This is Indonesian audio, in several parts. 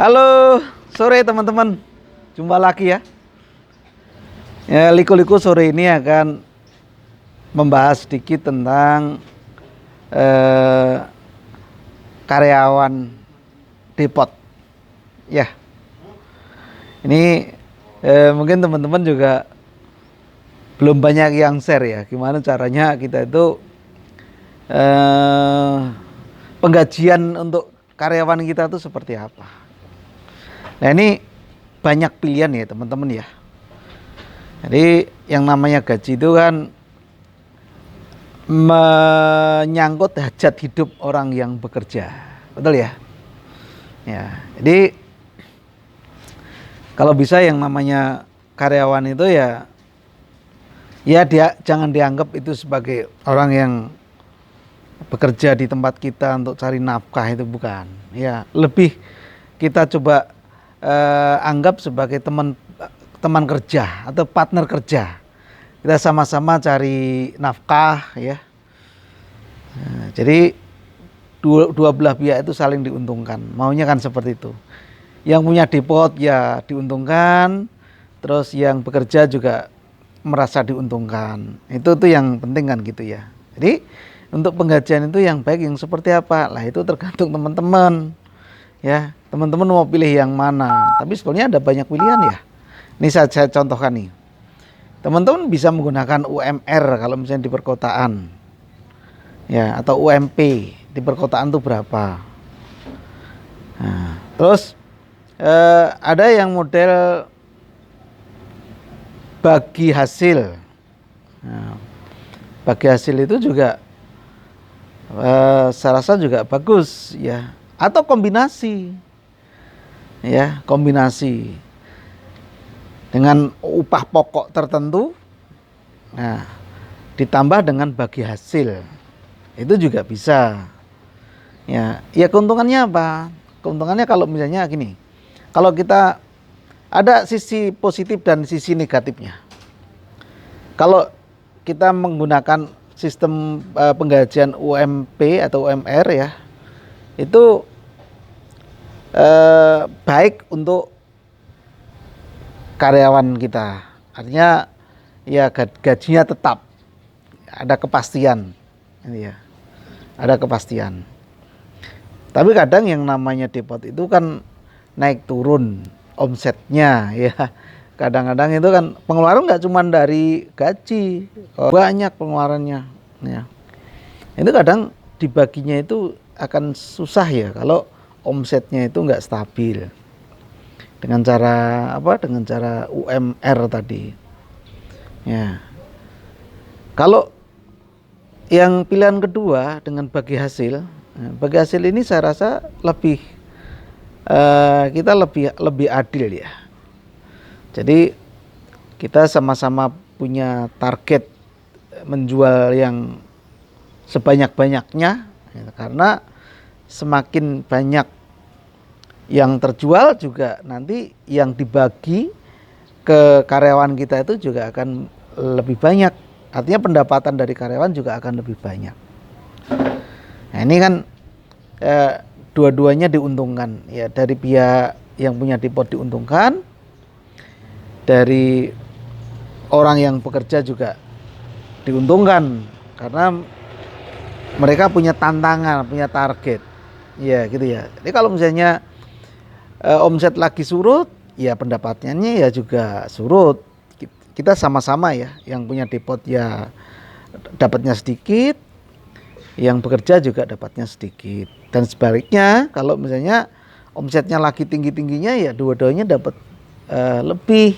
Halo, sore teman-teman. Jumpa lagi ya. Liku-liku sore ini akan membahas sedikit tentang eh, karyawan Depot. Ya, ini mungkin teman-teman juga belum banyak yang share ya. Gimana caranya kita itu penggajian untuk karyawan kita itu seperti apa. Nah ini banyak pilihan ya teman-teman ya. Jadi yang namanya gaji itu kan menyangkut hajat hidup orang yang bekerja, betul ya? Ya, jadi kalau bisa yang namanya karyawan itu ya dia jangan dianggap itu sebagai orang yang bekerja di tempat kita untuk cari nafkah, itu bukan. Ya, lebih kita coba anggap sebagai teman kerja atau partner kerja. Kita sama-sama cari nafkah ya. Nah, jadi dua belah pihak itu saling diuntungkan. Maunya kan seperti itu. Yang punya depot ya diuntungkan, terus yang bekerja juga merasa diuntungkan. Itu tuh yang penting kan gitu ya. Jadi untuk penggajian itu yang baik yang seperti apa? Lah itu tergantung teman-teman. Ya, teman-teman mau pilih yang mana. Tapi sebetulnya ada banyak pilihan ya. Ini saya contohkan nih. Teman-teman bisa menggunakan UMR kalau misalnya di perkotaan. Ya, atau UMP di perkotaan tuh berapa. Nah, terus ada yang model bagi hasil. Nah, bagi hasil itu juga saya rasa juga bagus ya. Atau kombinasi. Ya, kombinasi dengan upah pokok tertentu, nah ditambah dengan bagi hasil, itu juga bisa. Ya, keuntungannya apa? Keuntungannya kalau misalnya gini, kalau kita ada sisi positif dan sisi negatifnya. Kalau kita menggunakan sistem penggajian UMP atau UMR ya, itu baik untuk karyawan kita, artinya ya gajinya tetap ada kepastian, ya, ada kepastian. Tapi kadang yang namanya depot itu kan naik turun omsetnya, ya. Kadang-kadang itu kan pengeluaran nggak cuma dari gaji, banyak pengeluarannya, ya. Itu kadang dibaginya itu akan susah ya kalau omsetnya itu nggak stabil. Dengan cara apa? Dengan cara UMR tadi. Ya. Kalau yang pilihan kedua dengan bagi hasil, bagi hasil ini saya rasa lebih kita lebih adil ya. Jadi kita sama-sama punya target menjual yang sebanyak-banyaknya, ya, karena semakin banyak yang terjual juga nanti yang dibagi ke karyawan kita itu juga akan lebih banyak. Artinya pendapatan dari karyawan juga akan lebih banyak. Nah ini kan dua-duanya diuntungkan. Ya, dari pihak yang punya depot diuntungkan, dari orang yang bekerja juga diuntungkan karena mereka punya tantangan, punya target. Ya gitu ya. Jadi kalau misalnya omset lagi surut, ya pendapatannya ya juga surut. Kita sama-sama ya, yang punya depot ya dapatnya sedikit, yang bekerja juga dapatnya sedikit. Dan sebaliknya, kalau misalnya omsetnya lagi tinggi-tingginya ya dua-duanya dapat lebih,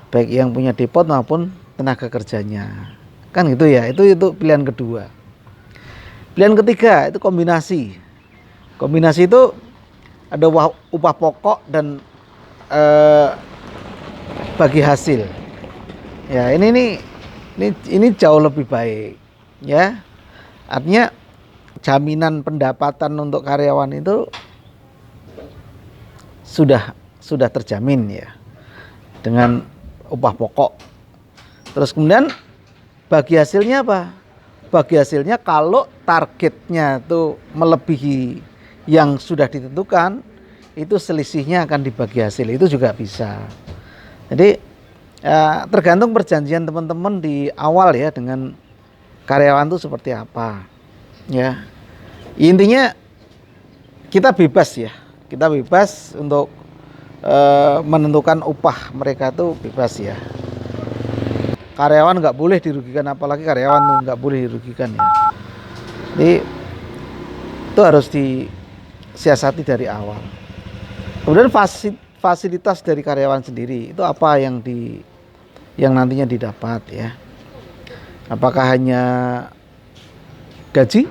baik yang punya depot maupun tenaga kerjanya. Kan gitu ya, itu pilihan kedua. Pilihan ketiga itu kombinasi. Kombinasi itu ada upah pokok dan bagi hasil. Ya, ini jauh lebih baik, ya. Artinya jaminan pendapatan untuk karyawan itu sudah terjamin ya dengan upah pokok. Terus kemudian bagi hasilnya apa? Bagi hasilnya kalau targetnya itu melebihi yang sudah ditentukan, itu selisihnya akan dibagi hasil, itu juga bisa. Jadi tergantung perjanjian teman-teman di awal ya dengan karyawan itu seperti apa ya. Intinya kita bebas ya, kita bebas untuk menentukan upah mereka itu bebas ya. Karyawan nggak boleh dirugikan, apalagi karyawan tuh nggak boleh dirugikan ya. Jadi itu harus disiasati dari awal. Kemudian fasilitas dari karyawan sendiri itu apa yang nantinya didapat ya. Apakah hanya gaji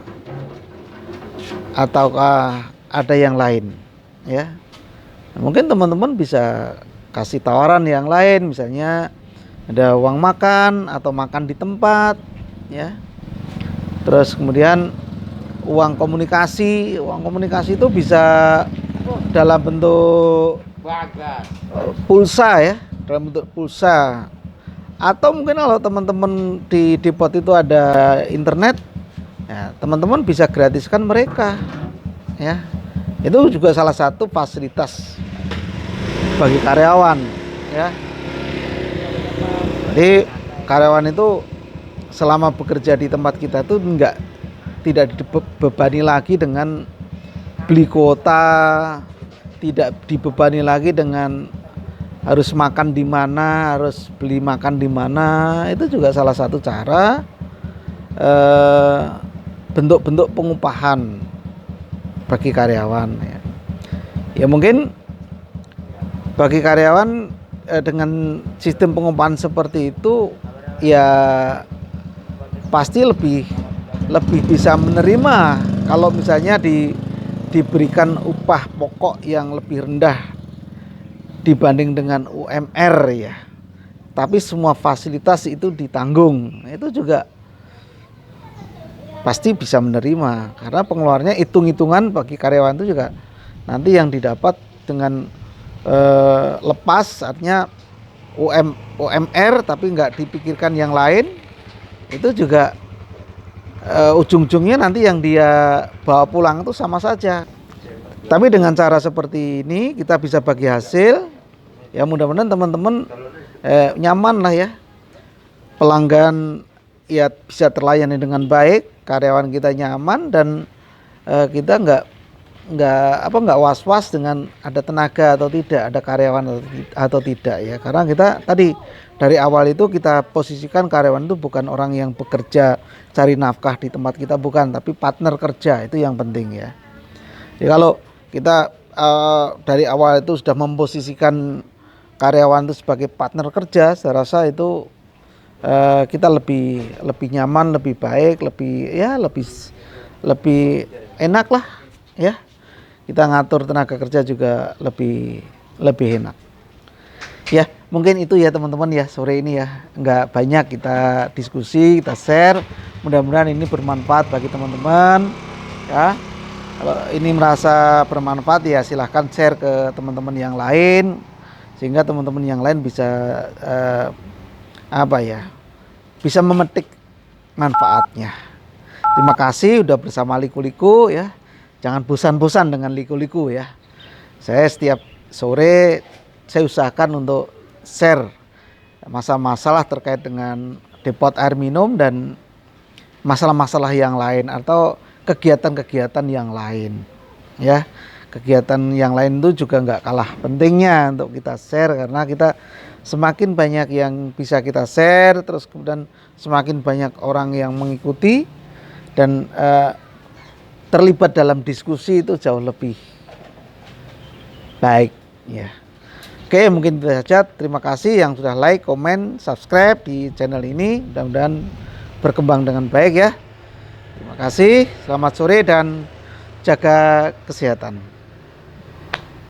ataukah ada yang lain ya. Mungkin teman-teman bisa kasih tawaran yang lain, misalnya ada uang makan atau makan di tempat ya. Terus kemudian uang komunikasi itu bisa dalam bentuk pulsa ya, dalam bentuk pulsa. Atau mungkin kalau teman-teman di depot itu ada internet, ya, teman-teman bisa gratiskan mereka ya. Itu juga salah satu fasilitas bagi karyawan ya. Jadi karyawan itu selama bekerja di tempat kita tuh tidak dibebani lagi dengan beli kuota, tidak dibebani lagi dengan harus makan di mana, harus beli makan di mana. Itu juga salah satu cara bentuk-bentuk pengupahan bagi karyawan ya. Ya mungkin bagi karyawan dengan sistem pengupahan seperti itu ya pasti lebih bisa menerima kalau misalnya diberikan upah pokok yang lebih rendah dibanding dengan UMR ya. Tapi semua fasilitas itu ditanggung. Itu juga pasti bisa menerima karena pengeluarannya hitung-hitungan bagi karyawan itu juga nanti yang didapat dengan lepas, artinya UMR tapi nggak dipikirkan yang lain, itu juga ujung-ujungnya nanti yang dia bawa pulang itu sama saja. Tapi dengan cara seperti ini kita bisa bagi hasil ya, mudah-mudahan teman-teman nyaman lah ya, pelanggan ya bisa terlayani dengan baik, karyawan kita nyaman, dan kita nggak was-was dengan ada tenaga atau tidak, ada karyawan atau tidak ya. Karena kita tadi dari awal itu kita posisikan karyawan itu bukan orang yang bekerja cari nafkah di tempat kita, bukan, tapi partner kerja, itu yang penting ya. Jadi kalau kita dari awal itu sudah memposisikan karyawan itu sebagai partner kerja, saya rasa itu kita lebih nyaman, lebih baik, lebih enak lah ya. Kita ngatur tenaga kerja juga lebih enak. Ya, mungkin itu ya teman-teman ya, sore ini ya. Nggak banyak kita diskusi, kita share. Mudah-mudahan ini bermanfaat bagi teman-teman ya. Kalau ini merasa bermanfaat ya silahkan share ke teman-teman yang lain, sehingga teman-teman yang lain bisa bisa memetik manfaatnya. Terima kasih udah bersama Liku-Liku ya. Jangan bosan-bosan dengan Liku-Liku ya. Saya setiap sore saya usahakan untuk share masalah-masalah terkait dengan depot air minum dan masalah-masalah yang lain atau kegiatan-kegiatan yang lain ya. Kegiatan yang lain itu juga nggak kalah pentingnya untuk kita share, karena kita semakin banyak yang bisa kita share, terus kemudian semakin banyak orang yang mengikuti dan terlibat dalam diskusi, itu jauh lebih baik ya. Oke, mungkin itu saja. Terima kasih yang sudah like, komen, subscribe di channel ini. Mudah-mudahan berkembang dengan baik ya. Terima kasih, selamat sore dan jaga kesehatan.